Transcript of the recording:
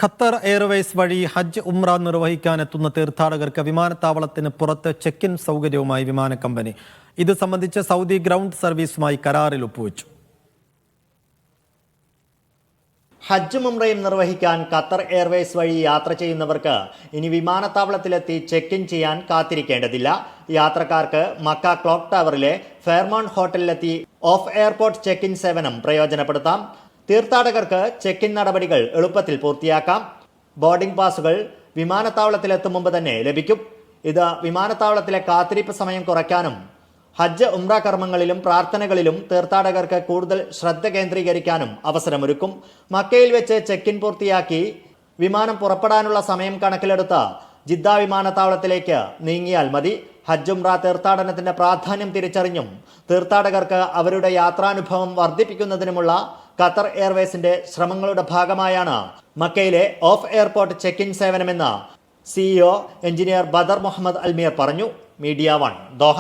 Qatar Airways വഴി ഹജ്ജ് ഉംറ നിർവഹിക്കാനെത്തുന്ന തീർത്ഥാടകർക്ക് വിമാനത്താവളത്തിന് പുറത്ത് ചെക്ക് ഇൻ സൗകര്യവുമായി വിമാന കമ്പനി. ഇത് സംബന്ധിച്ച് സൗദി ഗ്രൗണ്ട് സർവീസുമായി കരാറിൽ ഒപ്പുവെച്ചു. ഹജ്ജും ഉംറയും നിർവഹിക്കാൻ ഖത്തർ എയർവേസ് വഴി യാത്ര ചെയ്യുന്നവർക്ക് ഇനി വിമാനത്താവളത്തിലെത്തി ചെക്ക് ഇൻ ചെയ്യാൻ കാത്തിരിക്കേണ്ടതില്ല. യാത്രക്കാർക്ക് മക്ക ക്ലോക്ക് ടവറിലെ ഫെയർമൗണ്ട് ഹോട്ടലിലെത്തി ഓഫ് എയർപോർട്ട് ചെക്ക് ഇൻ സേവനം പ്രയോജനപ്പെടുത്താം. തീർത്ഥാടകർക്ക് ചെക്ക് ഇൻ നടപടികൾ എളുപ്പത്തിൽ പൂർത്തിയാക്കാം. ബോർഡിംഗ് പാസുകൾ വിമാനത്താവളത്തിലെത്തും മുമ്പ് തന്നെ ലഭിക്കും. ഇത് വിമാനത്താവളത്തിലെ കാത്തിരിപ്പ് സമയം കുറയ്ക്കാനും ഹജ്ജ് ഉംറ കർമ്മങ്ങളിലും പ്രാർത്ഥനകളിലും തീർത്ഥാടകർക്ക് കൂടുതൽ ശ്രദ്ധ കേന്ദ്രീകരിക്കാനും അവസരമൊരുക്കും. മക്കയിൽ വെച്ച് ചെക്ക് ഇൻ പൂർത്തിയാക്കി വിമാനം പുറപ്പെടാനുള്ള സമയം കണക്കിലെടുത്ത് ജിദ്ദ വിമാനത്താവളത്തിലേക്ക് നീങ്ങിയാൽ മതി. ഹജ്ജ് ഉംറ തീർത്ഥാടനത്തിന്റെ പ്രാധാന്യം തിരിച്ചറിഞ്ഞും തീർത്ഥാടകർക്ക് അവരുടെ യാത്രാനുഭവം വർദ്ധിപ്പിക്കുന്നതിനുമുള്ള ഖത്തർ എയർവേസിന്റെ ശ്രമങ്ങളുടെ ഭാഗമായാണ് മക്കയിലെ ഓഫ് എയർപോർട്ട് ചെക്ക് ഇൻ സേവനമെന്ന് CEO engineer Badr Mohammed Almeer പറഞ്ഞു. Media 1 Doha.